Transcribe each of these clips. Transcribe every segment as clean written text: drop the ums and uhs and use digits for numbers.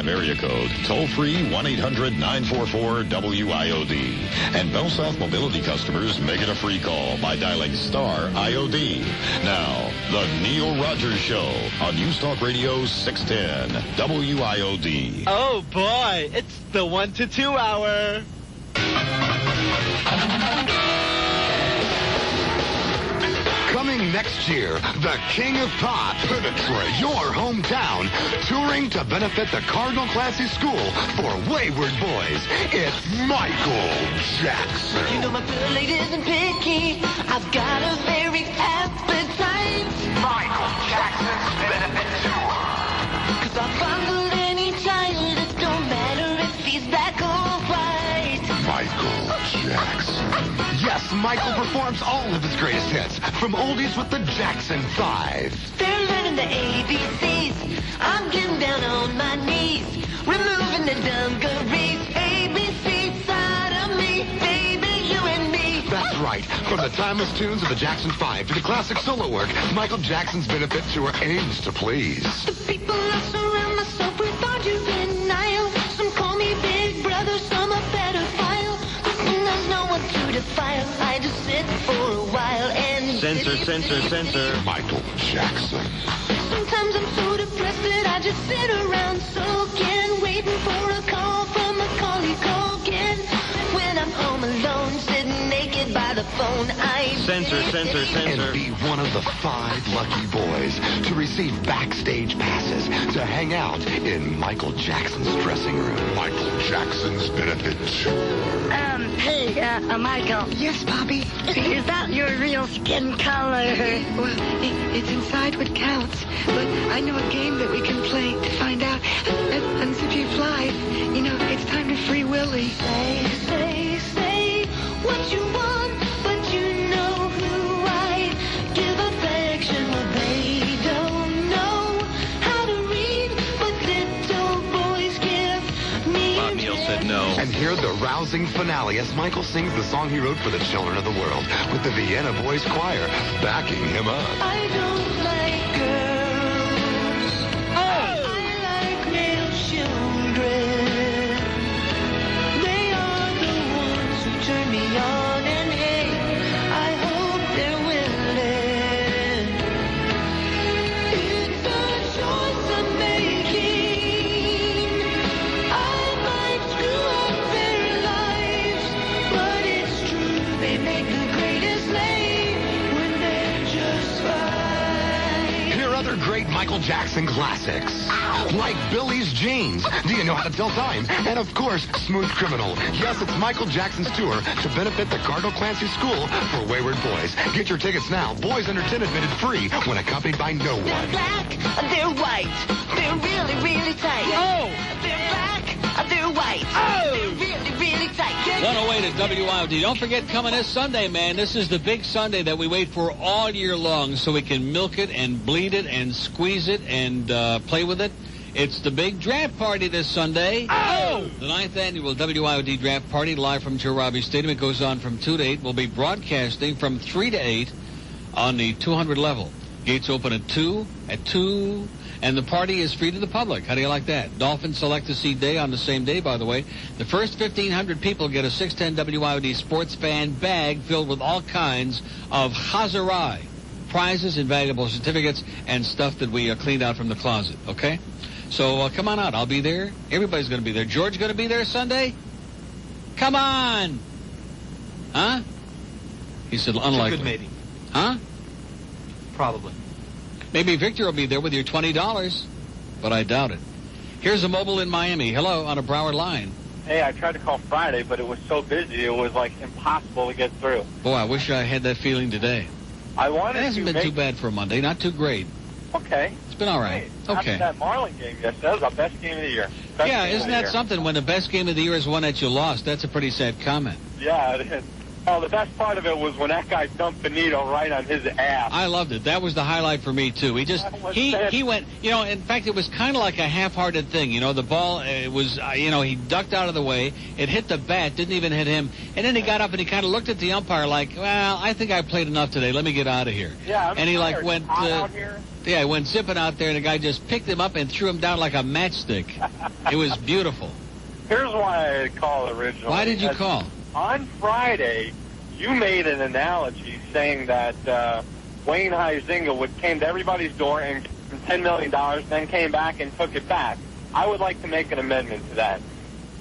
945 area code. Toll free 1-800-944-WIOD. And Bell South Mobility customers make it a free call by dialing star IOD. Now, the Neil Rogers Show on News Talk Radio 610 WIOD. Oh boy, it's the 1 to 2 hour. Coming next year, the King of Pop, Detroit, your hometown, touring to benefit the Cardinal Classy School for Wayward Boys. It's Michael Jackson. You know my plate isn't picky. I've got a very appetite. Michael Jackson's benefit tour. 'Cause I'll fondle any child. It don't matter if he's black or white. Michael Jackson. Yes, Michael performs all of his greatest hits, from oldies with the Jackson 5. They're learning the ABCs. I'm getting down on my knees, removing the dungarees. ABC side of me, baby, you and me. That's right. From the timeless tunes of the Jackson 5 to the classic solo work, Michael Jackson's benefit tour aims to please. The people I surround myself with are juvenile. Some call me big brother, some a pedophile. There's no one to defile. I just sit for a while and Censor. Michael Jackson. sometimes I'm so depressed that I just sit around sulking, waiting for a call from Macaulay Culkin. When I'm home alone, sitting naked by the phone, I Censor. And be one of the 5 lucky boys to receive backstage passes to hang out in Michael Jackson's dressing room. Michael Jackson's benefit tour. Hey, Michael. Yes, Bobby. Is that your real skin color? Well, it's inside what counts. But I know a game that we can play to find out. Unzip your fly. You know, it's time to free Willy. Say what you want, but you know who I give affection. Well, they don't know how to read, but little boys give me. Bob Neal said no. And hear the rousing finale as Michael sings the song he wrote for the children of the world with the Vienna Boys Choir backing him up. I don't like girls. I like male children. They are the ones who turn me on, and hey, I hope they're willing. It's a choice I'm making. I might screw up their lives, but it's true, they make the greatest slave when they're just fine. Hear other great Michael Jackson classics, like Billy's Jeans, Do You Know How to Tell Time, and of course, Smooth Criminal. Yes, it's Michael Jackson's tour to benefit the Cardinal Clancy School for Wayward Boys. Get your tickets now. Boys under 10 admitted free when accompanied by no They're one. black, they're white, they're really, really tight. Oh! They're black, they're white, they're really, really tight. 108 at WIOD. Don't forget, coming this Sunday, man. This is the big Sunday that we wait for all year long so we can milk it and bleed it and squeeze it and play with it. It's the big draft party this Sunday. Oh! The 9th annual WIOD draft party live from Joe Robbie Stadium. It goes on from 2 to 8. We'll be broadcasting from 3 to 8 on the 200 level. Gates open at 2, and the party is free to the public. How do you like that? Dolphins select a seat day on the same day, by the way. The first 1,500 people get a 610 WIOD sports fan bag filled with all kinds of Chazarai prizes and valuable certificates and stuff that we cleaned out from the closet, okay? So come on out. I'll be there. Everybody's going to be there. George going to be there Sunday? Come on. Huh? He said unlikely. Good maybe. Huh? Probably. Maybe Victor will be there with your $20, but I doubt it. Here's a mobile in Miami. Hello, on a Broward line. Hey, I tried to call Friday, but it was so busy, it was, like, impossible to get through. Boy, I wish I had that feeling today. I wanted It hasn't to been too bad for a Monday. Not too great. Okay. It's been all right. Hey, Okay. after that Marlin game yesterday, that was our best game of the year. Best Yeah, game isn't of the that year. something when the best game of the year is one that you lost? That's a pretty sad comment. Yeah, it is. Oh, the best part of it was when that guy dumped Benito right on his ass. I loved it. That was the highlight for me, too. He went, you know, in fact, it was kind of like a half-hearted thing. You know, the ball, it was, you know, he ducked out of the way. It hit the bat, didn't even hit him. And then he got up and he kind of looked at the umpire like, well, I think I played enough today. Let me get out of here. Yeah, I'm and he, tired. like, went, Hot out here. Yeah, I went zipping out there, and the guy just picked him up and threw him down like a matchstick. It was beautiful. Here's why I called originally. Why did you call? On Friday, you made an analogy saying that Wayne Huizenga came to everybody's door and gave them $10 million, then came back and took it back. I would like to make an amendment to that.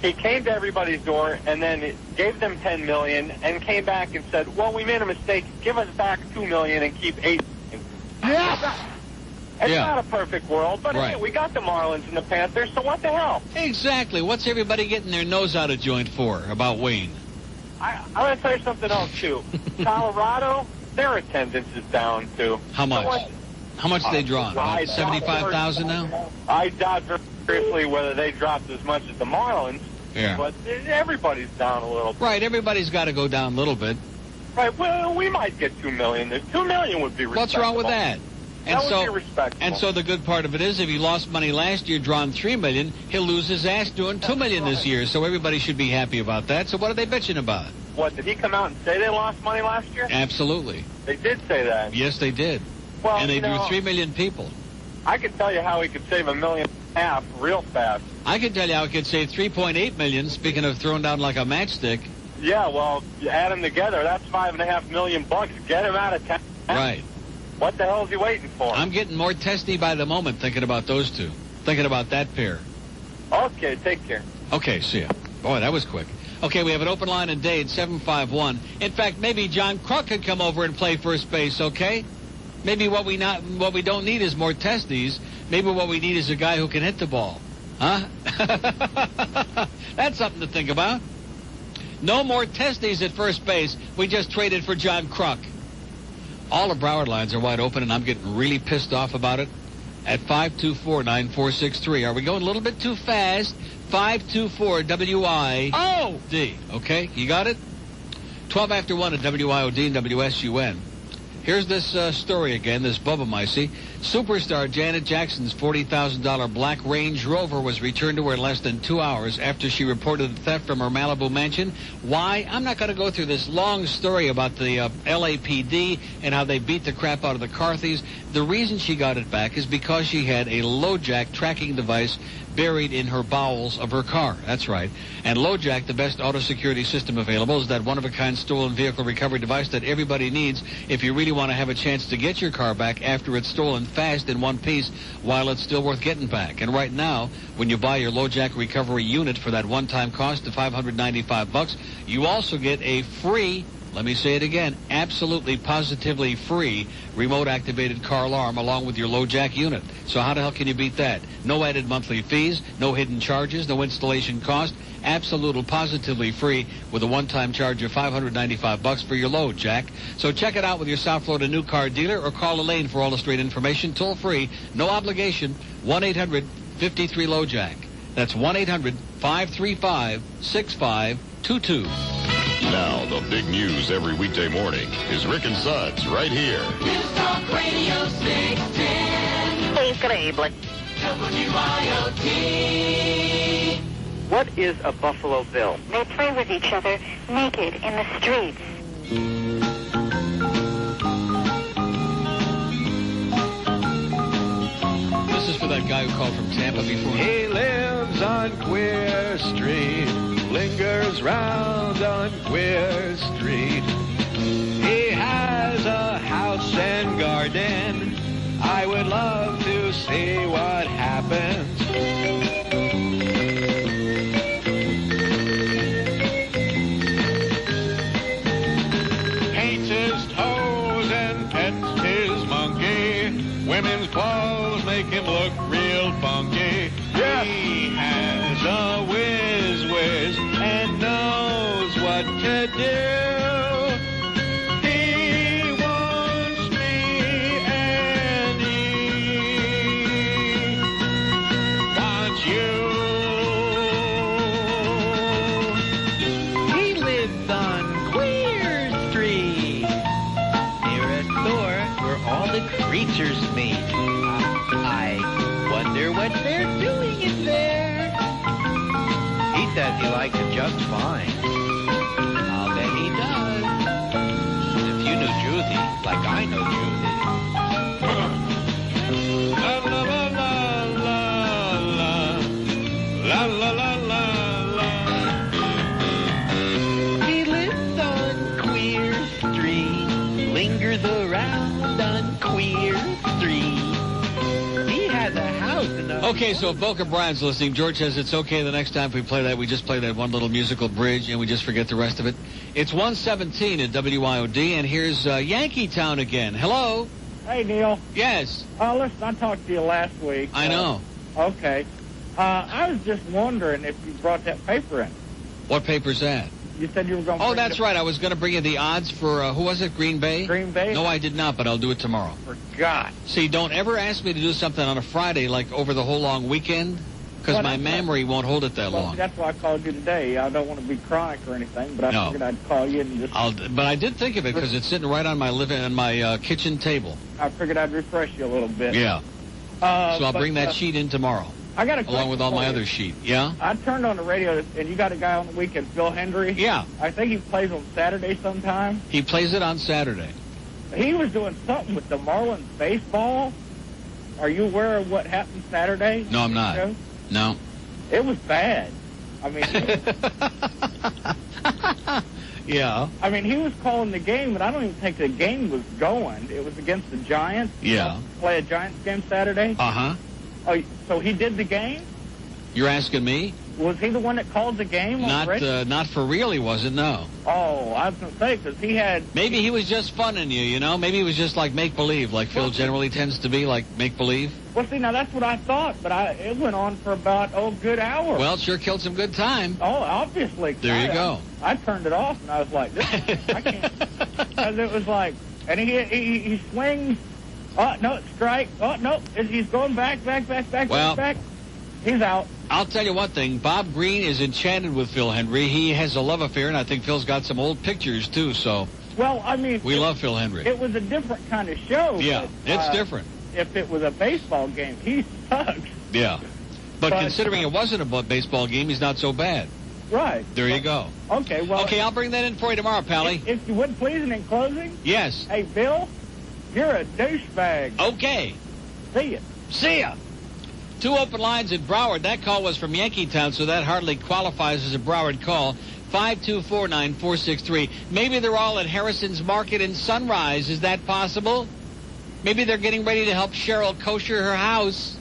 He came to everybody's door and then gave them $10 million and came back and said, well, we made a mistake. Give us back $2 million and keep $8 million. Yes! It's not a perfect world, but hey, we got the Marlins and the Panthers, so what the hell? Exactly. What's everybody getting their nose out of joint for about Wayne? I'm going to tell you something else, too. Colorado, their attendance is down, too. How much? How much they draw? About 75,000 now? I doubt very seriously whether they dropped as much as the Marlins. Yeah. But everybody's down a little bit. Right, everybody's got to go down a little bit. Right, well, we might get $2 million. $2 million would be respectable. What's wrong with that? That would be respectable. And so the good part of it is, if he lost money last year drawing $3 million, he'll lose his ass doing $2 million this year. So everybody should be happy about that. So what are they bitching about? What, did he come out and say they lost money last year? Absolutely. They did say that. Yes, they did. Well, and they drew 3 million people. I could tell you how he could save $1.5 million real fast. I can tell you how he could save 3.8 million, speaking of thrown down like a matchstick. Yeah, well, you add them together, that's $5.5 million. Get him out of town. Right. What the hell is he waiting for? I'm getting more testy by the moment thinking about those two. Thinking about that pair. Okay, take care. Okay, see ya. Boy, that was quick. Okay, we have an open line in Dade, 751. In fact, maybe John Kruk could come over and play first base, okay? Maybe what we don't need is more testes. Maybe what we need is a guy who can hit the ball. Huh? That's something to think about. No more testes at first base. We just traded for John Kruk. All the Broward lines are wide open, and I'm getting really pissed off about it. At 524-9463. Are we going a little bit too fast? 524-WIOD. Okay, you got it? 12 after 1 at WIOD and WSUN. Here's this story again, this Bubba Micey. Superstar Janet Jackson's $40,000 black Range Rover was returned to her in less than 2 hours after she reported the theft from her Malibu mansion. Why? I'm not going to go through this long story about the LAPD and how they beat the crap out of the car thieves. The reason she got it back is because she had a LoJack tracking device buried in her bowels of her car. That's right. And LoJack, the best auto security system available, is that one-of-a-kind stolen vehicle recovery device that everybody needs if you really want to have a chance to get your car back after it's stolen fast in one piece while it's still worth getting back. And right now, when you buy your LoJack recovery unit for that one-time cost of $595, you also get a free, let me say it again, absolutely positively free remote-activated car alarm along with your LoJack unit. So how the hell can you beat that? No added monthly fees, no hidden charges, no installation cost, absolutely positively free with a one-time charge of $595 for your LoJack. So check it out with your South Florida new car dealer or call Elaine for all the straight information, toll-free, no obligation, 1-800-53-LoJack. That's 1-800-535-6522. Now, the big news every weekday morning is Rick and Suds right here. News Talk Radio 610. Increíble. WIOD. What is a Buffalo Bill? They play with each other naked in the streets. This is for that guy who called from Tampa before. He lives on Queer Street, lingers round on Queer Street. He has a house and garden. I would love to see what happens. Paints his toes and pets his monkey. Women's clothes make him look real funky. Yes. He has a whiz and knows what to do. He wants me and he wants you. He lives on Queer Street, near a store where all the creatures meet. I wonder what they're doing in there. He says he likes it just fine. I'll bet he does. If you knew Judy, like I know Judy. La la la la la. He lives on Queer Street, lingers around on Queer Street. He has a house in a... Okay, so if Boca Brian's listening, George says it's okay the next time if we play that, we just play that one little musical bridge and we just forget the rest of it. It's 1:17 at WIOD, and here's Yankee Town again. Hello? Hey, Neil. Yes. Listen, I talked to you last week. I know. Okay. I was just wondering if you brought that paper in. What paper's that? You said you were going to Oh, that's right. I was going to bring you the odds for, who was it, Green Bay? Green Bay? No, I did not, but I'll do it tomorrow. Forgot. See, don't ever ask me to do something on a Friday, like over the whole long weekend, because my memory won't hold it that long. That's why I called you today. I don't want to be chronic or anything, but I figured I'd call you and just... But I did think of it, because it's sitting right on my kitchen table. I figured I'd refresh you a little bit. Yeah. So I'll bring that sheet in tomorrow. I got a along with all my other sheet. Yeah? I turned on the radio, and you got a guy on the weekend, Phil Hendrie. Yeah. I think he plays on Saturday sometime. He plays it on Saturday. He was doing something with the Marlins baseball. Are you aware of what happened Saturday? No, I'm not. No. It was bad. I mean... Yeah. I mean, he was calling the game, but I don't even think the game was going. It was against the Giants. Yeah. Play a Giants game Saturday. Uh-huh. Oh, so he did the game? You're asking me? Was he the one that called the game? Not for real, he wasn't, no. Oh, I was going to say, because he had... Maybe he was just funning you, you know? Maybe he was just like make-believe, like Phil generally tends to be, like make-believe. Well, see, now that's what I thought, but it went on for about, a good hour. Well, it sure killed some good time. Oh, obviously. There you go. I turned it off, and I was like, I can't... Because it was like... And he swings... Oh, no, strike. Oh, no, he's going back. He's out. I'll tell you one thing. Bob Green is enchanted with Phil Hendrie. He has a love affair, and I think Phil's got some old pictures, too, so... Well, I mean... We love Phil Hendrie. It was a different kind of show. Yeah, but, it's different. If it was a baseball game, he sucks. Yeah. But considering it wasn't a baseball game, he's not so bad. Right. There you go. Okay, well... Okay, I'll bring that in for you tomorrow, Pally. If you would, please, and in closing... Yes. Hey, Bill... You're a douchebag. Okay. See ya. See ya. 2 open lines at Broward. That call was from Yankee Town, so that hardly qualifies as a Broward call. 524-9463. Maybe they're all at Harrison's Market in Sunrise. Is that possible? Maybe they're getting ready to help Cheryl kosher her house.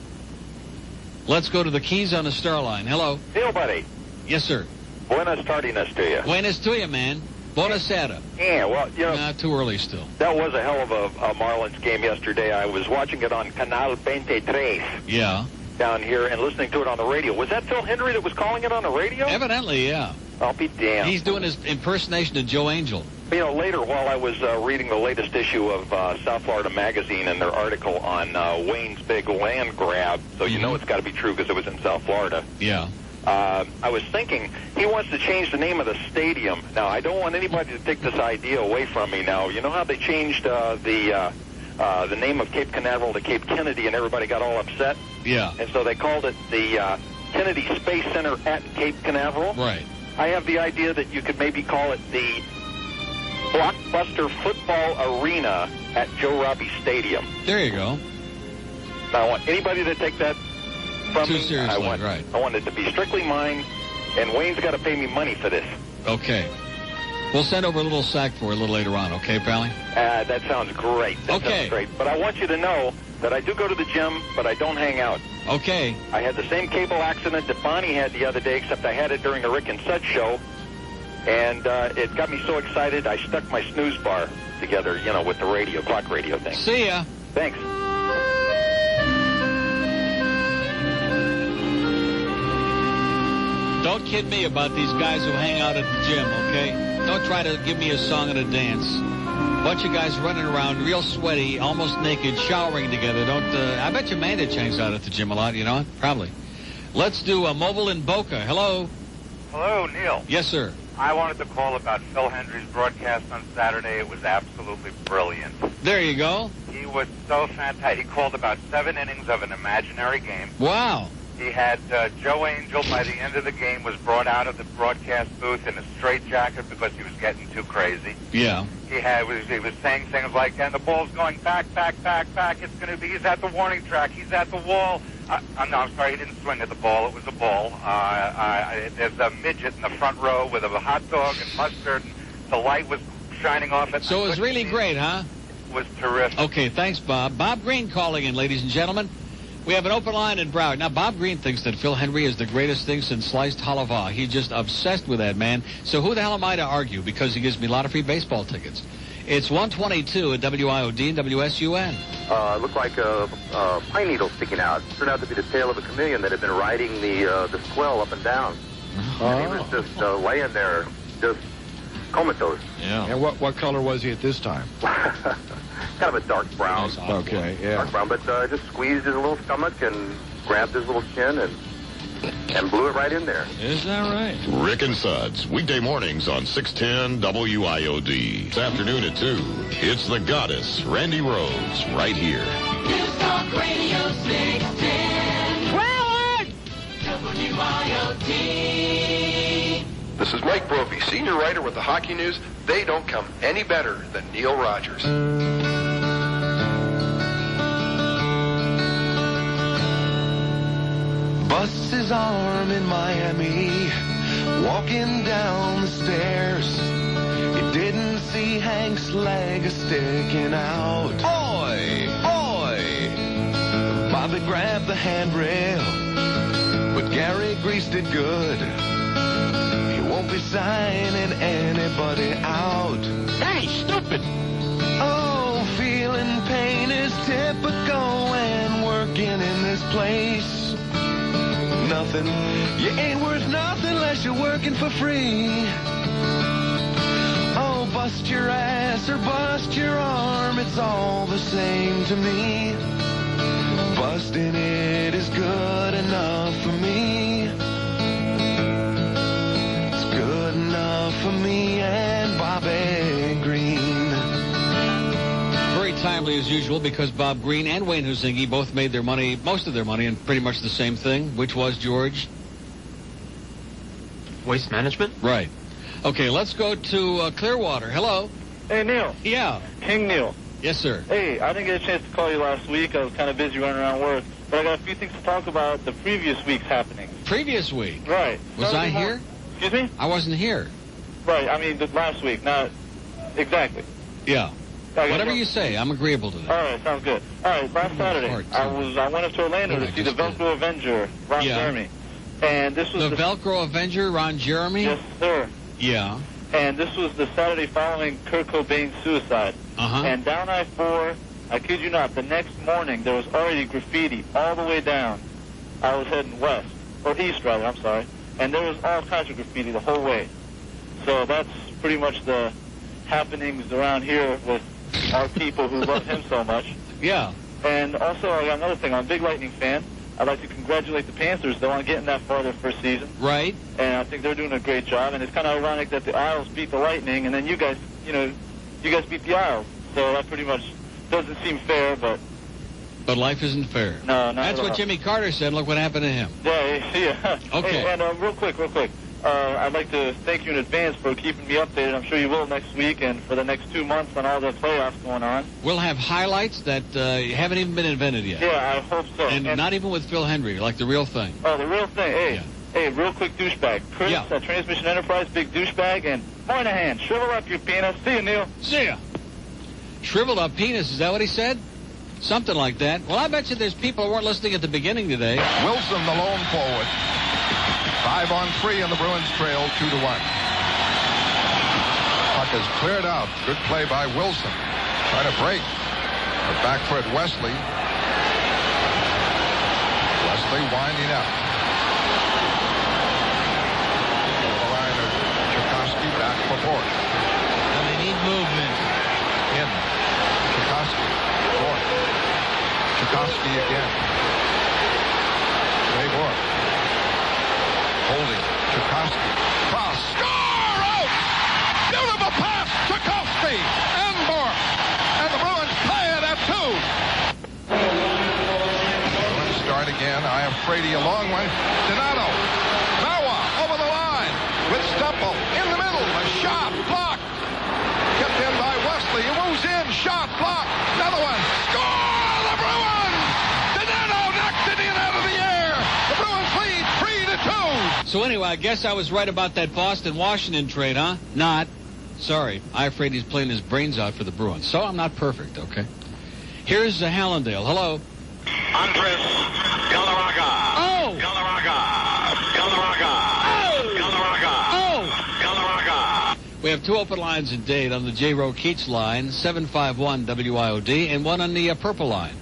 Let's go to the Keys on the Star Line. Hello. Neil, buddy. Yes, sir. Buenas tardiness to you. Buenas to you, man. Buonasera. Yeah, well, you know... Not too early still. That was a hell of a Marlins game yesterday. I was watching it on Canal 23. Yeah. Down here and listening to it on the radio. Was that Phil Hendrie that was calling it on the radio? Evidently, yeah. I'll be damned. He's doing his impersonation of Joe Angel. You know, later while I was reading the latest issue of South Florida Magazine and their article on Wayne's big land grab, so you know it's got to be true because it was in South Florida. Yeah. I was thinking he wants to change the name of the stadium. Now, I don't want anybody to take this idea away from me now. You know how they changed the name of Cape Canaveral to Cape Kennedy and everybody got all upset? Yeah. And so they called it the Kennedy Space Center at Cape Canaveral. Right. I have the idea that you could maybe call it the Blockbuster Football Arena at Joe Robbie Stadium. There you go. Now, I want anybody to take that from Too me. seriously, right. I want it to be strictly mine, and Wayne's got to pay me money for this. Okay. We'll send over a little sack for you a little later on, okay, Pally? That sounds great. That sounds great. But I want you to know that I do go to the gym, but I don't hang out. Okay. I had the same cable accident that Bonnie had the other day, except I had it during the Rick and Suds show. And it got me so excited, I stuck my snooze bar together, you know, with the radio, clock radio thing. See ya. Thanks. Don't kid me about these guys who hang out at the gym, okay? Don't try to give me a song and a dance. Bunch of guys running around, real sweaty, almost naked, showering together. I bet you Mandich hangs out at the gym a lot, you know? Probably. Let's do a mobile in Boca. Hello. Hello, Neil. Yes, sir. I wanted to call about Phil Hendrie's broadcast on Saturday. It was absolutely brilliant. There you go. He was so fantastic. He called about 7 innings of an imaginary game. Wow. He had Joe Angel, by the end of the game, was brought out of the broadcast booth in a straitjacket because he was getting too crazy. Yeah. He was saying things like, and the ball's going back. It's going to be, he's at the warning track, he's at the wall. No, I'm sorry, he didn't swing at the ball. It was a ball. There's a midget in the front row with a hot dog and mustard. And the light was shining off it. So it was really great, huh? It was terrific. Okay, thanks, Bob. Bob Green calling in, ladies and gentlemen. We have an open line in Broward. Now, Bob Green thinks that Phil Hendrie is the greatest thing since sliced halava. He's just obsessed with that man. So who the hell am I to argue? Because he gives me a lot of free baseball tickets. It's 122 at WIOD and WSUN. Looked like a pine needle sticking out. Turned out to be the tail of a chameleon that had been riding the swell up and down. And he was just laying there, just comatose. Yeah. And what color was he at this time? Kind of a dark brown. Okay, yeah. Dark brown, but just squeezed his little stomach and grabbed his little chin and blew it right in there. Is that right? Rick and Suds, weekday mornings on 610 WIOD. This afternoon at 2, it's the goddess, Randy Rhodes, right here. News Talk Radio 610. Broward! WIOD. This is Mike Brophy, senior writer with the Hockey News. They don't come any better than Neil Rogers. Busts his arm in Miami, walking down the stairs. He didn't see Hank's leg sticking out. Oi! Oi! Bobby grabbed the handrail, but Gary greased it good. He won't be signing anybody out. Hey, stupid! Oh, feeling pain is typical and working in this place. Nothing, you ain't worth nothing unless you're working for free. Oh, bust your ass or bust your arm, it's all the same to me. Busting it is good enough for me. It's good enough for me and Bobby Green. Very timely as usual because Bob Green and Wayne Huizenga both made their money, most of their money, in pretty much the same thing, which was, George? Waste management? Right. Okay, let's go to Clearwater. Hello. Hey, Neil. Yeah. King Neil. Yes, sir. Hey, I didn't get a chance to call you last week. I was kind of busy running around work. But I got a few things to talk about the previous week's happenings. Previous week? Right. Was I here? Excuse me? I wasn't here. Right, I mean, the last week, not exactly. Yeah. Whatever you say, I'm agreeable to that. All right, sounds good. All right, last Saturday, I went up to Orlando to see the Velcro Avenger, Ron Jeremy. And this was the Velcro Avenger, Ron Jeremy? Yes, sir. Yeah. And this was the Saturday following Kurt Cobain's suicide. Uh-huh. And down I-4, I kid you not, the next morning there was already graffiti all the way down. I was heading west, or east rather, I'm sorry. And there was all kinds of graffiti the whole way. So that's pretty much the happenings around here with our people who love him so much. Yeah. And also, I got another thing. I'm a big Lightning fan. I'd like to congratulate the Panthers, though, on getting that far their first season. Right. And I think they're doing a great job. And it's kind of ironic that the Isles beat the Lightning, and then you guys beat the Isles. So that pretty much doesn't seem fair, but... But life isn't fair. No, not That's at what all. Jimmy Carter said. Look what happened to him. Yeah. Okay. Hey, and real quick. I'd like to thank you in advance for keeping me updated. I'm sure you will next week and for the next 2 months on all the playoffs going on. We'll have highlights that haven't even been invented yet. Yeah, I hope so. And not even with Phil Hendrie, like the real thing. Oh, the real thing. Hey, hey, real quick douchebag. Chris at Transmission Enterprise, big douchebag, and Moynihan, shrivel up your penis. See you, Neil. See ya. Shriveled up penis, is that what he said? Something like that. Well, I bet you there's people who weren't listening at the beginning today. Wilson, the lone forward. 5-on-3, and the Bruins trail 2-1. Puck is cleared out. Good play by Wilson. Trying to break. The back foot, Wesley. Wesley winding up. The line of Tchaikovsky back for Bourque. And they need movement. In. Tchaikovsky. Bourque. Tchaikovsky again. Ray Bourque. Holding. Tchaikovsky. Cross. Score! Out! Beautiful pass. Tchaikovsky and Bourque. And the Bruins tie it at 2. Bruins start again. I have Frady, a long one. Donato. Noah over the line with Stempel in the middle. A shot blocked. Kept in by Wesley. He moves in. Shot blocked. Another one. Score! The Bruins! Donato knocked it in out of So anyway, I guess I was right about that Boston-Washington trade, huh? Not. Sorry. I'm afraid he's playing his brains out for the Bruins. So I'm not perfect, okay? Here's Hallandale. Hello. Andres Galarraga. Oh! Galarraga. Galarraga. Oh! Galarraga. Oh! Galarraga. We have two open lines in Dade on the J. Roe Keats line, 751 WIOD, and one on the purple line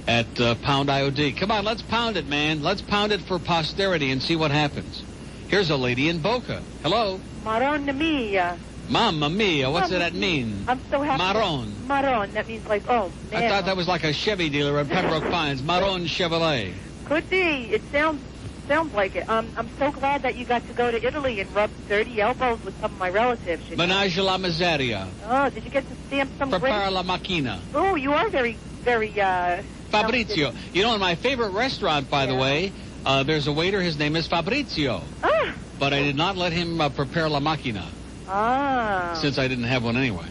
at pound IOD. Come on, let's pound it, man. Let's pound it for posterity and see what happens. Here's a lady in Boca. Hello. Maron Mia. Mamma mia, what's that mean? I'm so happy. Maron. Maron, that means like, oh, man. I thought that was like a Chevy dealer in Pembroke Pines. Maron Chevrolet. Could be. It sounds like it. I'm so glad that you got to go to Italy and rub dirty elbows with some of my relatives. You know? Menage la miseria. Oh, did you get to stamp some Prepara great... la macchina. Oh, you are very, very, Fabrizio. You know, in my favorite restaurant, by the way, there's a waiter. His name is Fabrizio. Ah. But I did not let him prepare la macchina. Ah. Since I didn't have one anyway.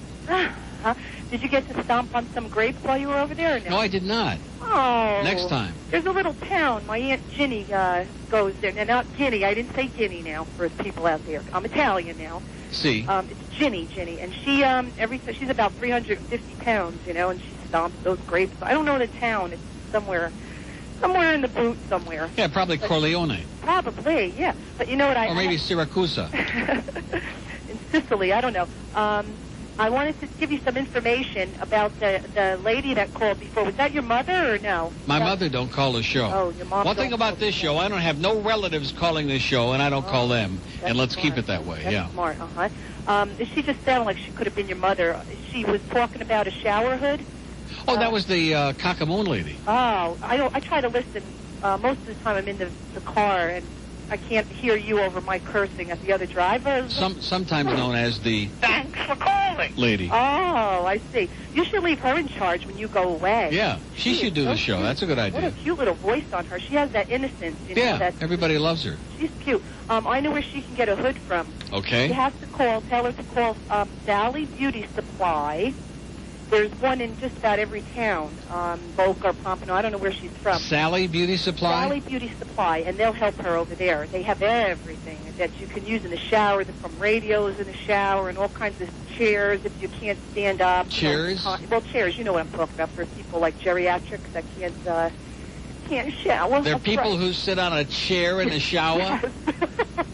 Did you get to stomp on some grapes while you were over there or no? No, I did not. Oh. Next time. There's a little town. My Aunt Ginny goes there. Now, not Guinea. I didn't say Guinea now for people out there. I'm Italian now. See. It's Ginny. And she, she's about 350 pounds, you know, and she stomps those grapes. I don't know the town. It's somewhere in the boot somewhere. Yeah, probably Corleone. Probably, yeah. But you know what Or maybe Siracusa. In Sicily, I don't know. I wanted to give you some information about the lady that called before. Was that your mother or no? My mother don't call the show. Oh, your mom. One thing about this show, I don't have no relatives calling this show, and I don't call them. And let's keep it that way. That's smart, she just sounded like she could have been your mother. She was talking about a shower hood. Oh, that was the Cockamoon lady. Oh, I try to listen. Most of the time I'm in the car, and I can't hear you over my cursing at the other driver. Sometimes known as the Thanks for calling lady. Oh, I see. You should leave her in charge when you go away. Yeah, she should do the show. That's a good idea. What a cute little voice on her. She has that innocence. You know, yeah, everybody loves her. She's cute. I know where she can get a hood from. Okay. She has to tell her to call Sally Beauty Supply. There's one in just about every town, Boca or Pompano. I don't know where she's from. Sally Beauty Supply? Sally Beauty Supply, and they'll help her over there. They have everything that you can use in the shower, from radios in the shower and all kinds of chairs if you can't stand up. Chairs? Well, chairs, you know what I'm talking about, for people like geriatrics that can't shower. There are people who sit on a chair in the shower?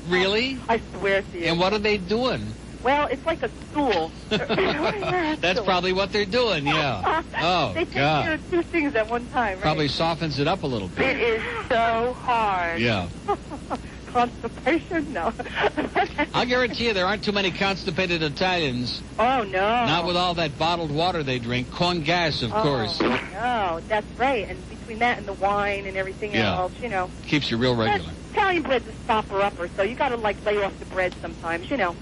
Really? I swear to you. And what are they doing? Well, it's like a stool. That's probably what they're doing, yeah. Oh, they take God. care of two things at one time, right? Probably softens it up a little bit. It is so hard. Yeah. Constipation? No. I'll guarantee you there aren't too many constipated Italians. Oh, no. Not with all that bottled water they drink. Con gas, of course. No, that's right. And between that and the wine and everything else, you know. Keeps you real regular. Italian bread's a stopper-upper, so you got to, lay off the bread sometimes, you know.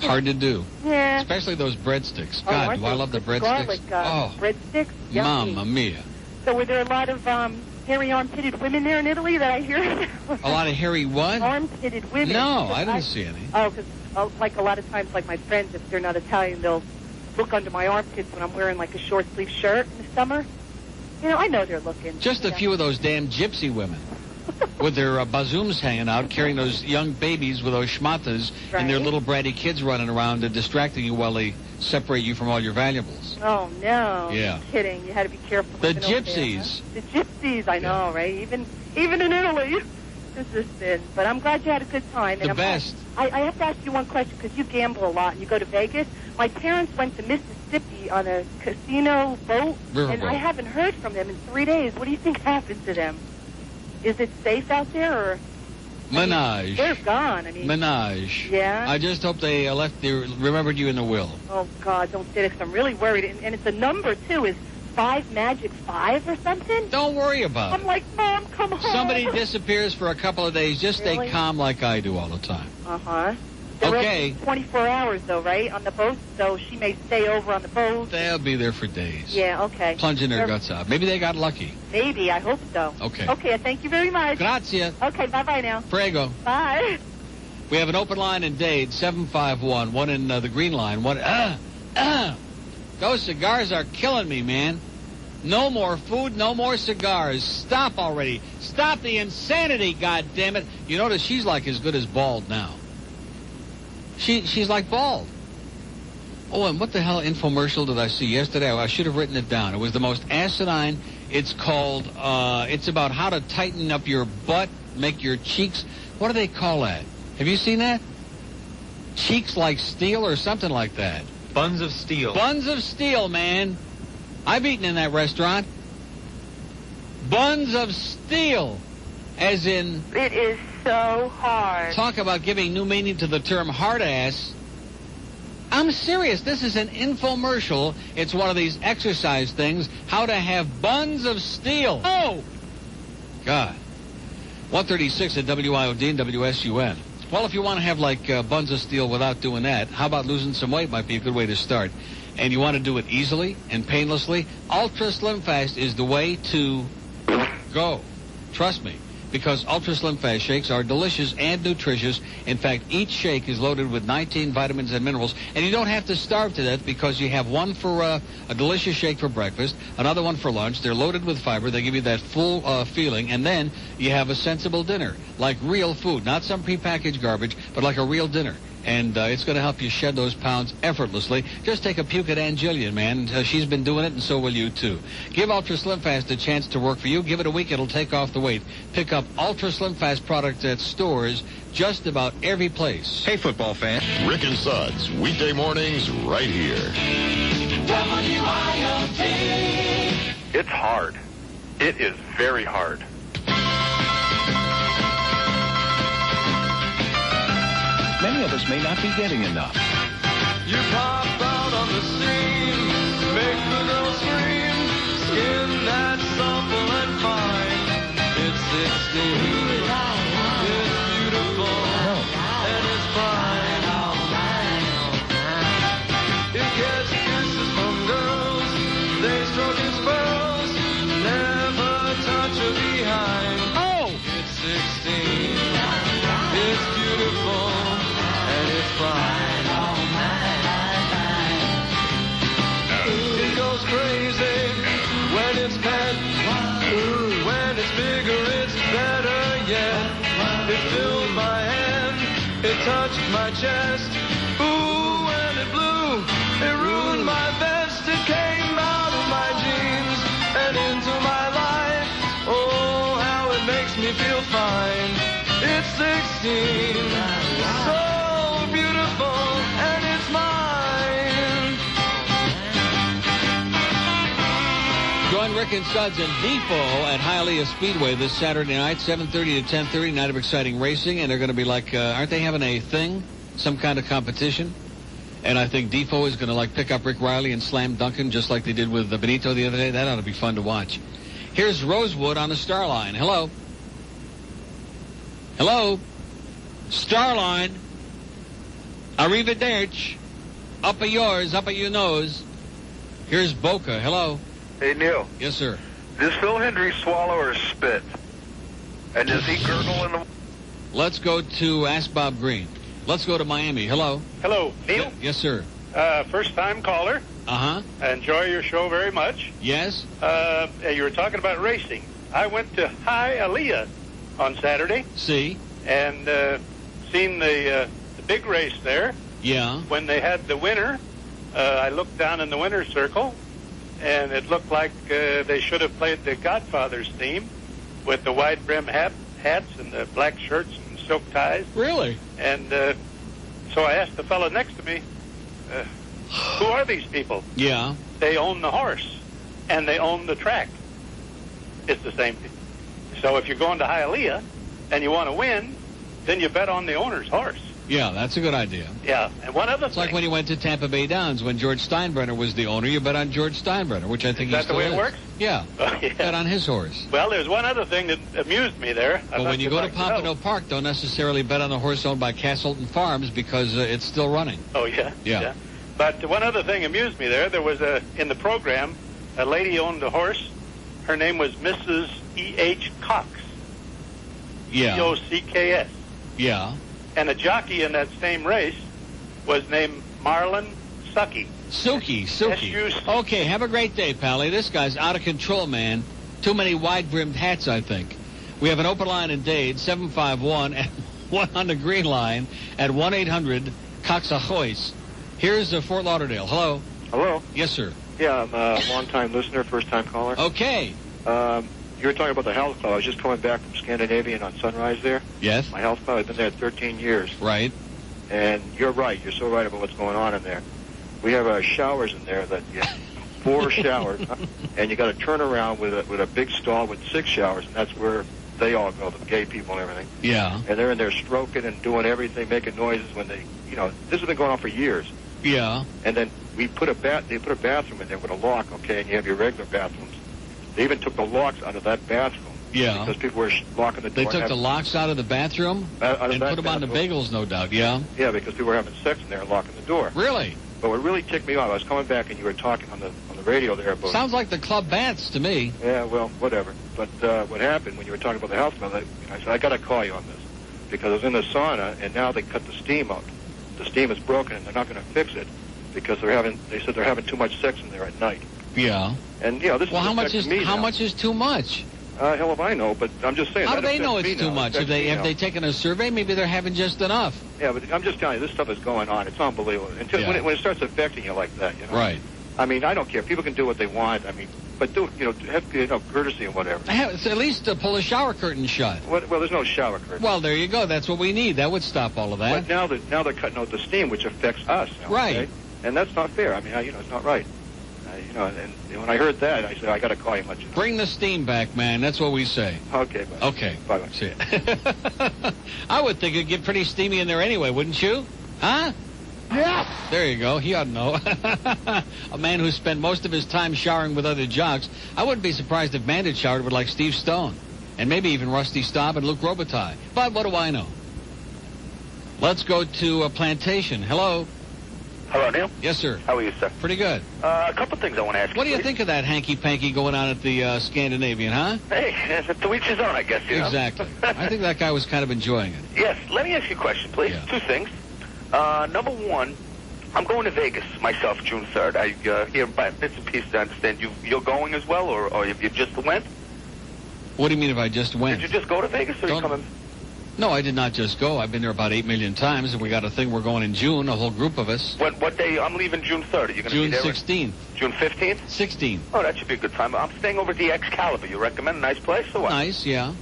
Hard to do. Yeah. Especially those breadsticks. God, do I love the breadsticks. Breadsticks? Mamma mia. So were there a lot of hairy armpitted women there in Italy that I hear? A lot of hairy what? Armpitted women. No, I didn't see any. Oh, because a lot of times, my friends, if they're not Italian, they'll look under my armpits when I'm wearing, a short-sleeve shirt in the summer. You know, I know they're looking. Just a few of those damn gypsy women. With their bazooms hanging out, carrying those young babies with those schmatas, and their little bratty kids running around and distracting you while they separate you from all your valuables. Oh, no. Yeah. You're kidding. You had to be careful. The gypsies. There, huh? The gypsies, I know, right? Even in Italy. This is thin. But I'm glad you had a good time. The best. I have to ask you one question, because you gamble a lot and you go to Vegas. My parents went to Mississippi on a casino boat, and I haven't heard from them in 3 days. What do you think happened to them? Is it safe out there, or? Menage. They're gone. Menage. Yeah? I just hope they remembered you in the will. Oh, God, don't say that, 'cause I'm really worried. And it's a number, too. Is 5 magic 5 or something? Don't worry about it. I'm like, Mom, come home. Somebody disappears for a couple of days. Just stay calm like I do all the time. Uh-huh. Okay. 24 hours, though, right, on the boat? So she may stay over on the boat. They'll be there for days. Yeah, okay. Plunging their guts out. Maybe they got lucky. Maybe, I hope so. Okay. Okay, thank you very much. Grazie. Okay, bye-bye now. Prego. Bye. We have an open line in Dade, 751. One in the green line. Those cigars are killing me, man. No more food, no more cigars. Stop already. Stop the insanity, goddammit. You notice she's like as good as bald now. She's like bald. Oh, and what the hell infomercial did I see yesterday? I should have written it down. It was the most asinine. It's called, it's about how to tighten up your butt, make your cheeks. What do they call that? Have you seen that? Cheeks like steel or something like that. Buns of steel. Buns of steel, man. I've eaten in that restaurant. Buns of steel. As in... It is so hard. Talk about giving new meaning to the term hard ass. I'm serious. This is an infomercial. It's one of these exercise things. How to have buns of steel. Oh! God. 136 at WIOD and WSUN. Well, if you want to have, like, buns of steel without doing that, how about losing some weight might be a good way to start. And you want to do it easily and painlessly, Ultra Slim Fast is the way to go. Trust me. Because Ultra Slim Fast shakes are delicious and nutritious. In fact, each shake is loaded with 19 vitamins and minerals. And you don't have to starve to death because you have one for a delicious shake for breakfast, another one for lunch. They're loaded with fiber. They give you that full feeling. And then you have a sensible dinner, like real food. Not some prepackaged garbage, but like a real dinner. And it's going to help you shed those pounds effortlessly. Just take a puke at Angelian, man. She's been doing it, and so will you, too. Give Ultra Slim Fast a chance to work for you. Give it a week. It'll take off the weight. Pick up Ultra Slim Fast products at stores just about every place. Hey, football fan. Rick and Suds, weekday mornings right here. WIOD. It's hard. It is very hard. Many of us may not be getting enough. You pop out on the scene, make the girl scream, skin that's supple and fine. It's 16, it's beautiful, and it's fine. It gets kisses from girls, they stroke his pearls, never touch her behind. Oh! It's 16, it's beautiful. It goes crazy when it's pet. When it's bigger, it's better yet. It filled my hand, it touched my chest. Ooh, and it blew, it ruined my vest. It came out of my jeans and into my life. Oh, how it makes me feel fine. It's 16, so beautiful, and it's mine. Join Rick and Suds and Defoe at Hialeah Speedway this Saturday night, 7:30 to 10:30, night of exciting racing. And they're going to be like, aren't they having a thing, some kind of competition? And I think Defoe is going to, like, pick up Rick Riley and slam Duncan just like they did with Benito the other day. That ought to be fun to watch. Here's Rosewood on the Starline. Hello. Hello. Starline. Arrivederci. Up of yours, up of your nose. Here's Boca. Hello. Hey, Neil. Yes, sir. Does Phil Hendrie swallow or spit? And does he gurgle in the... Let's go to Ask Bob Green. Let's go to Miami. Hello. Hello, Neil. Yes, sir. First-time caller. Uh-huh. I enjoy your show very much. Yes. You were talking about racing. I went to Hialeah on Saturday. See. And seen the big race there. Yeah. When they had the winner, I looked down in the winner's circle, and it looked like they should have played the Godfather's theme with the wide brim hats and the black shirts and silk ties. Really? And so I asked the fellow next to me, who are these people? Yeah. They own the horse, and they own the track. It's the same thing. So if you're going to Hialeah and you want to win, then you bet on the owner's horse. Yeah, that's a good idea. Yeah, and one other It's thing. like when you went to Tampa Bay Downs when George Steinbrenner was the owner. You bet on George Steinbrenner, which I think Is that the way it works? Yeah. Oh, yeah. Bet on his horse. Well, there's one other thing that amused me there. But when you go to Pompano Park, don't necessarily bet on the horse owned by Castleton Farms because it's still running. Oh, yeah? Yeah. But one other thing amused me there. There was in the program, a lady owned a horse. Her name was Mrs. E.H. Cox. Yeah. C-O-C-K-S. Yeah. And a jockey in that same race was named Marlon Sucky. Suki. Okay, have a great day, Pally. This guy's out of control, man. Too many wide-brimmed hats, I think. We have an open line in Dade, 751, and one on the green line at 1-800-COX-A-HOIS. Here's Fort Lauderdale. Hello. Hello. Yes, sir. Yeah, I'm a long-time listener, first-time caller. Okay. You were talking about the health club. I was just coming back from Scandinavian on Sunrise there. Yes. My health club, I've been there 13 years. Right. And you're right. You're so right about what's going on in there. We have showers in there that you 4 showers, and you got to turn around with a big stall with 6 showers, and that's where they all go, the gay people and everything. Yeah. And they're in there stroking and doing everything, making noises when they, this has been going on for years. Yeah. And then they put a bathroom in there with a lock, okay, and you have your regular bathrooms. They even took the locks out of that bathroom. Yeah. Because people were locking the door. They took the locks out of the bathroom and put them on the bagels, no doubt, yeah? Yeah, because people were having sex in there and locking the door. Really? But what really ticked me off, I was coming back and you were talking on the radio there about... Sounds like the club baths to me. Yeah, well, whatever. But what happened when you were talking about the health club, I said, I got to call you on this. Because I was in the sauna and now they cut the steam out. The steam is broken and they're not going to fix it because they said they're having too much sex in there at night. Yeah. And, this well, is how much is too much? Hell if I know, but I'm just saying. How do they know it's too much? Have they taken a survey? Maybe they're having just enough. Yeah, but I'm just telling you, this stuff is going on. It's unbelievable. Until when it starts affecting you like that, Right. I mean, I don't care. People can do what they want. I mean, but do have courtesy and whatever. So at least pull a shower curtain shut. Well, there's no shower curtain. Well, there you go. That's what we need. That would stop all of that. But now they're cutting out the steam, which affects us. Right. Okay? And that's not fair. I mean, it's not right. And when I heard that, I said, I got to call you and let you know. Bring the steam back, man. That's what we say. Okay, bye. Okay. Bye-bye. See ya. I would think it'd get pretty steamy in there anyway, wouldn't you? Huh? Yeah. There you go. He ought to know. A man who spent most of his time showering with other jocks. I wouldn't be surprised if Bandit showered with like Steve Stone. And maybe even Rusty Staub and Luke Robitaille. But what do I know? Let's go to Plantation. Hello. Hello, Neil. Yes, sir. How are you, sir? Pretty good. A couple things I want to ask you. What do you think of that hanky-panky going on at the Scandinavian, huh? Hey, to each his own, I guess, you know. Exactly. I think that guy was kind of enjoying it. Yes. Let me ask you a question, please. Yeah. 2 things. Number one, I'm going to Vegas myself June 3rd. I hear by bits and pieces, I understand you're going as well, or if you just went? What do you mean if I just went? Did you just go to Vegas, or you coming? No, I did not just go. I've been there about 8 million times, and we got a thing we're going in June, a whole group of us. What day? I'm leaving June 3rd. Are you going to be there? June 16th. June 15th? 16th. Oh, that should be a good time. I'm staying over at the Excalibur. You recommend a nice place or what? Nice, yeah.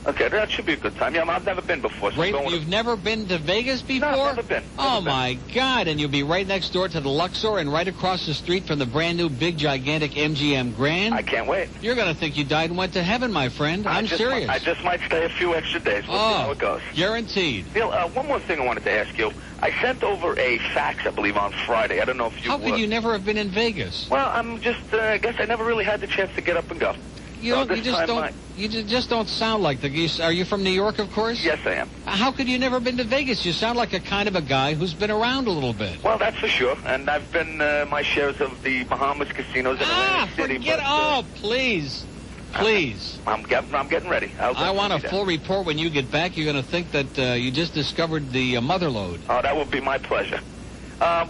Okay, that should be a good time. Yeah, I've never been before. So You've never been to Vegas before? No, never been. My God, and you'll be right next door to the Luxor and right across the street from the brand new big gigantic MGM Grand. I can't wait. You're going to think you died and went to heaven, my friend. I'm serious. I just might stay a few extra days. We'll see how it goes. Guaranteed. Neil, one more thing I wanted to ask you. I sent over a fax, I believe, on Friday. I don't know if you... How could you never have been in Vegas? Well, I'm just... I guess I never really had the chance to get up and go. You just don't sound like Are you from New York, of course? Yes, I am. How could you never been to Vegas? You sound like a kind of a guy who's been around a little bit. Well, that's for sure. And I've been my shares of the Bahamas casinos in Atlantic City. Please. Please. I'm getting ready. I want a full report when you get back. You're going to think that you just discovered the mother lode. Oh, that would be my pleasure.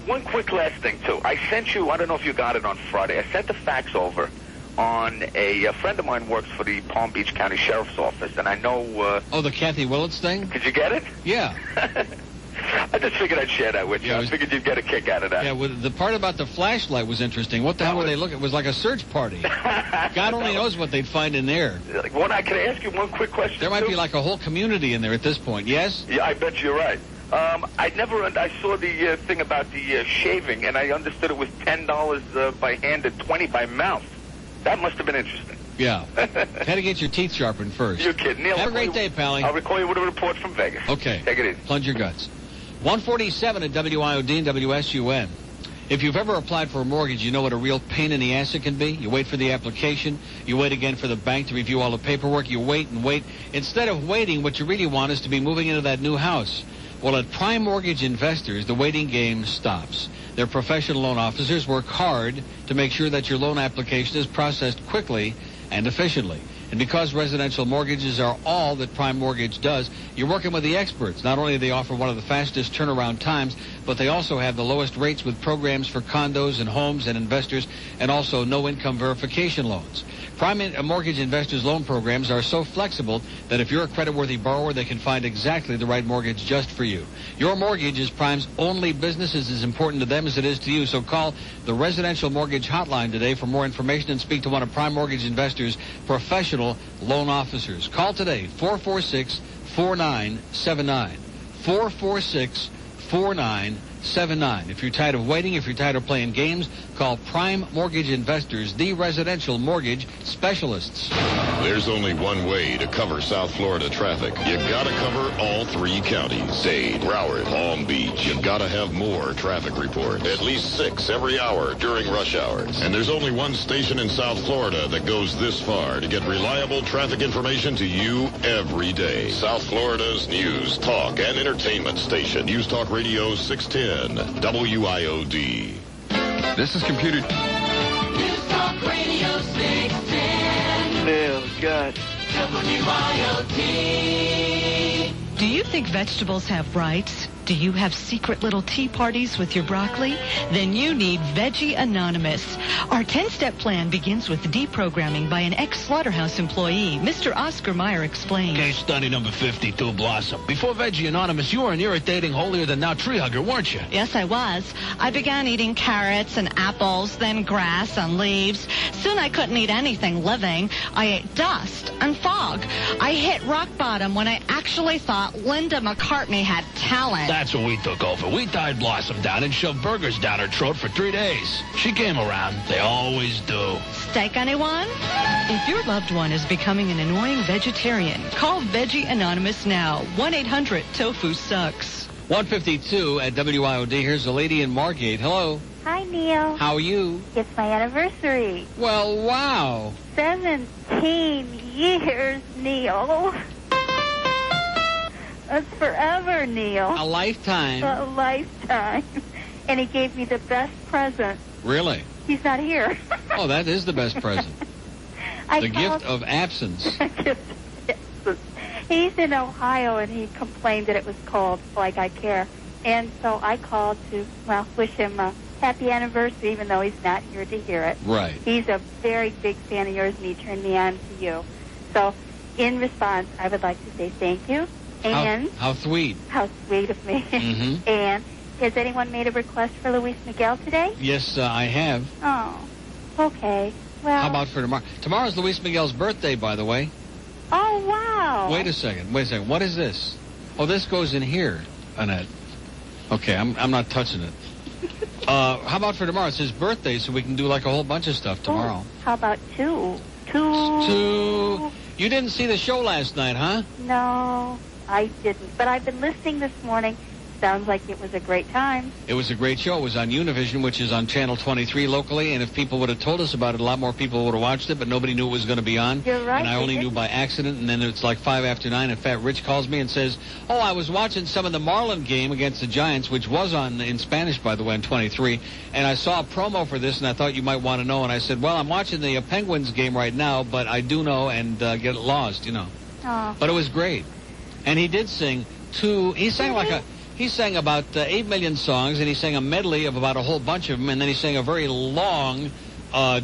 One quick last thing, too. I sent you, I don't know if you got it on Friday, I sent the fax over on a friend of mine works for the Palm Beach County Sheriff's Office, and I know... the Kathy Willits thing? Did you get it? Yeah. I just figured I'd share that with you. I figured you'd get a kick out of that. Yeah, well, the part about the flashlight was interesting. What the hell were they looking? It was like a search party. God only knows what they'd find in there. Can I ask you one quick question? There might be like a whole community in there at this point, yes? Yeah, I bet you're right. I saw the thing about the shaving, and I understood it was $10 by hand and $20 by mouth. That must have been interesting. Yeah. Had to get your teeth sharpened first. You're kidding. Neil, have a great day, Pally. I'll recall you with a report from Vegas. Okay. Take it easy. Plunge your guts. 147 at WIOD and WSUN. If you've ever applied for a mortgage, you know what a real pain in the ass it can be. You wait for the application. You wait again for the bank to review all the paperwork. You wait and wait. Instead of waiting, what you really want is to be moving into that new house. Well, at Prime Mortgage Investors, the waiting game stops. Their professional loan officers work hard to make sure that your loan application is processed quickly and efficiently. And because residential mortgages are all that Prime Mortgage does, you're working with the experts. Not only do they offer one of the fastest turnaround times, but they also have the lowest rates with programs for condos and homes and investors, and also no income verification loans. Prime Mortgage Investors loan programs are so flexible that if you're a creditworthy borrower, they can find exactly the right mortgage just for you. Your mortgage is Prime's only business. It's as important to them as it is to you. So call the Residential Mortgage Hotline today for more information and speak to one of Prime Mortgage Investors' professional loan officers. Call today, 446-4979. 446-4979. If you're tired of waiting, if you're tired of playing games, call Prime Mortgage Investors, the residential mortgage specialists. There's only one way to cover South Florida traffic. You gotta cover all 3 counties. Dade, Broward, Palm Beach. You gotta have more traffic reports. At least 6 every hour during rush hours. And there's only one station in South Florida that goes this far to get reliable traffic information to you every day. South Florida's news, talk, and entertainment station. News Talk Radio 610 WIOD. This is computer. News Talk Radio 610. Oh, God. WIOD. Do you think vegetables have rights? Do you have secret little tea parties with your broccoli? Then you need Veggie Anonymous. Our 10-step plan begins with deprogramming by an ex-slaughterhouse employee. Mr. Oscar Meyer explains. Case study number 52, Blossom. Before Veggie Anonymous, you were an irritating, holier-than-thou tree hugger, weren't you? Yes, I was. I began eating carrots and apples, then grass and leaves. Soon I couldn't eat anything living. I ate dust and fog. I hit rock bottom when I actually thought Linda McCartney had talent. That's when we took over. We tied Blossom down and shoved burgers down her throat for 3 days. She came around. They always do. Steak, anyone? If your loved one is becoming an annoying vegetarian, call Veggie Anonymous now. 1-800-TOFU-SUCKS. 152 at WIOD. Here's a lady in Margate. Hello. Hi, Neil. How are you? It's my anniversary. Well, wow. 17 years, Neil. That's forever, Neil. A lifetime. A lifetime. And he gave me the best present. Really? He's not here. Oh, that is the best present. The gift of absence. He's in Ohio, and he complained that it was cold, like I care. And so I called to, well, wish him a happy anniversary, even though he's not here to hear it. Right. He's a very big fan of yours, and he turned me on to you. So in response, I would like to say thank you. And how sweet. How sweet of me. Mm-hmm. And has anyone made a request for Luis Miguel today? Yes, I have. Oh, okay. Well. How about for tomorrow? Tomorrow's Luis Miguel's birthday, by the way. Oh, wow. Wait a second. What is this? Oh, this goes in here, Annette. Okay, I'm not touching it. How about for tomorrow? It's his birthday, so we can do like a whole bunch of stuff tomorrow. Oh, how about two? You didn't see the show last night, huh? No, I didn't. But I've been listening this morning. Sounds like it was a great time. It was a great show. It was on Univision, which is on Channel 23 locally, and if people would have told us about it, a lot more people would have watched it, but nobody knew it was going to be on. You're right. And I only knew by accident, and then it's like 5 after 9, and Fat Rich calls me and says, oh, I was watching some of the Marlin game against the Giants, which was on in Spanish, by the way, on 23, and I saw a promo for this, and I thought you might want to know, and I said, well, I'm watching the Penguins game right now, but I do know and get lost, you know. Oh. But it was great. And he did sing he sang about 8 million songs, and he sang a medley of about a whole bunch of them, and then he sang a very long,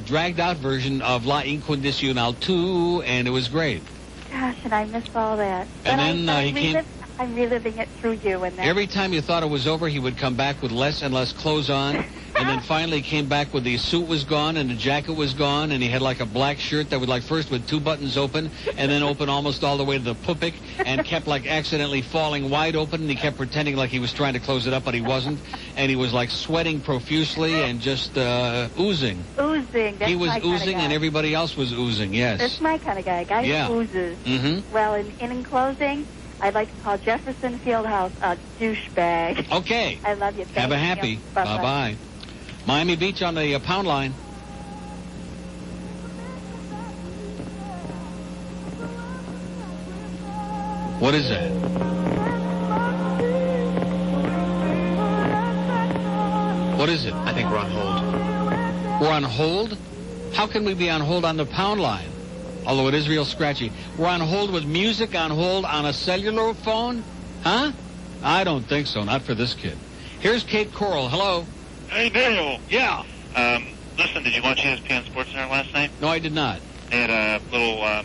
dragged-out version of La Incondicional 2, and it was great. Gosh, and I missed all that. And then he came... I'm reliving it through you. And every time you thought it was over, he would come back with less and less clothes on, and then finally came back with the suit was gone and the jacket was gone, and he had like a black shirt that would like first with 2 buttons open and then open almost all the way to the pupik and kept like accidentally falling wide open, and he kept pretending like he was trying to close it up, but he wasn't, and he was like sweating profusely and just oozing. Oozing. That's he was my kind oozing, of guy. and everybody else was oozing. Yes. That's my kind of guy. Guy who oozes. Mm-hmm. Well, in closing, I'd like to call Jefferson Fieldhouse a douchebag. Okay. I love you. Have a happy. Bye-bye. Miami Beach on the pound line. What is that? What is it? I think we're on hold. We're on hold? How can we be on hold on the pound line? although it is real scratchy. We're on hold with music on hold on a cellular phone? Huh? I don't think so, not for this kid. Here's Kate Coral. Hello. Hey, Daniel. Yeah. Listen, did you watch ESPN SportsCenter last night? No, I did not. They had a little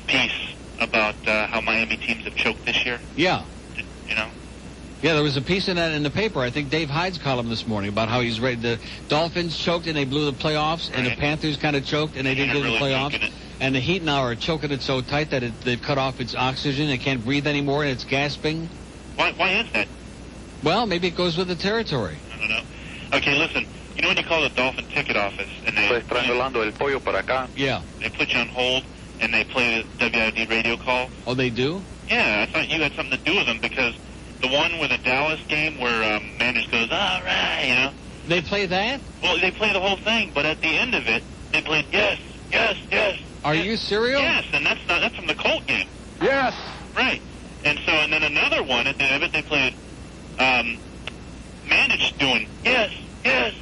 piece about how Miami teams have choked this year. Yeah. You know? Yeah, there was a piece in that in the paper. I think Dave Hyde's column this morning about how he's ready. The Dolphins choked and they blew the playoffs, and the Panthers kind of choked and they didn't do the playoffs. And the Heat now are choking it so tight that they've cut off its oxygen. It can't breathe anymore, and it's gasping. Why is that? Well, maybe it goes with the territory. I don't know. Okay, listen. You know when you call the Dolphin ticket office and they yeah, they put you on hold and they play the WID radio call? Oh, they do? Yeah, I thought you had something to do with them because the one with the Dallas game where man just goes, all right, you know. They play that? Well, they play the whole thing, but at the end of it, they played yes, yes, yes. Are you serious? Yes, and that's from the Colt game. Yes. Right. And then another one at the end of it, they played Manage doing yes, yes.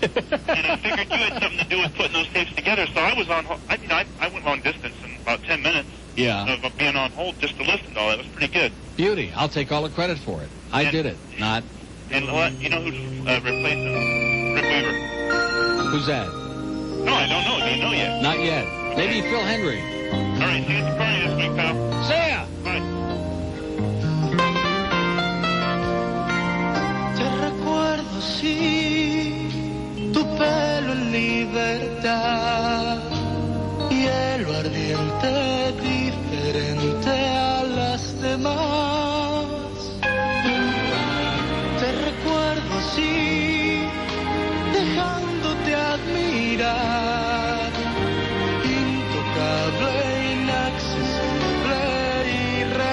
And I figured you had something to do with putting those tapes together, so I was on hold. I went long distance in about 10 minutes of being on hold just to listen to all that. It was pretty good. Beauty. I'll take all the credit for it. I did it. Not. And you know who's replacing Rick Weaver? Who's that? No, I don't know. Do you know yet? Not yet. Maybe Phil Hendrie. All right, see you at the party this week, pal. See ya. Bye. Te recuerdo, sí, tu pelo en libertad, hielo ardiente diferente a las demás. Te recuerdo, sí, dejándote admirar, intocable, inaccesible, irreal.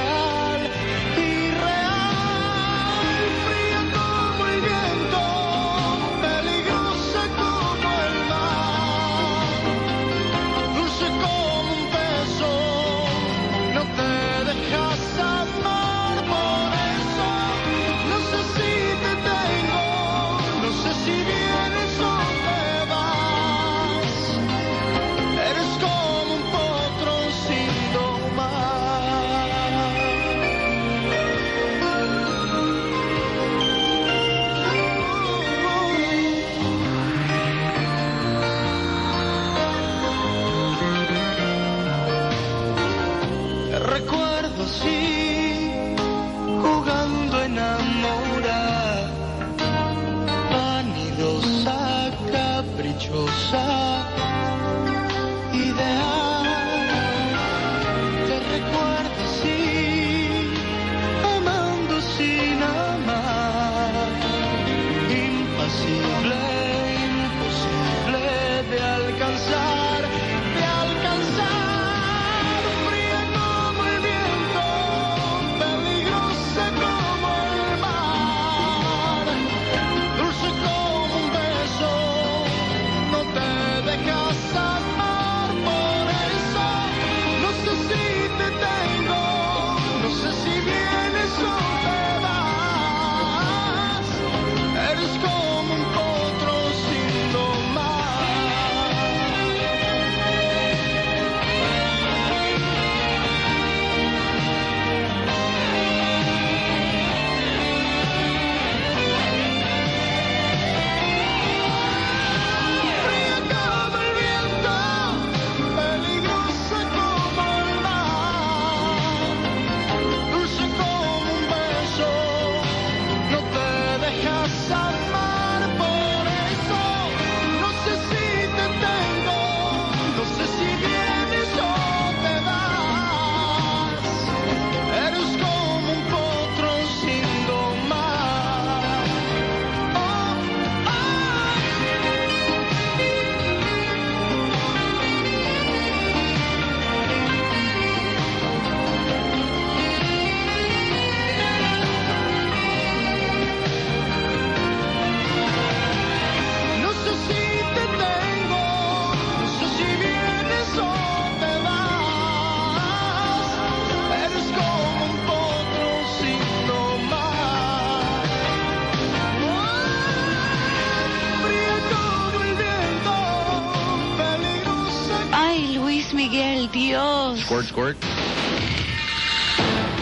Ay, Luis Miguel, Dios. Squirt, squirt.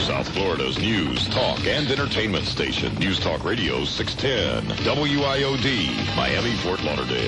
South Florida's news, talk, and entertainment station. News Talk Radio 610. WIOD, Miami, Fort Lauderdale.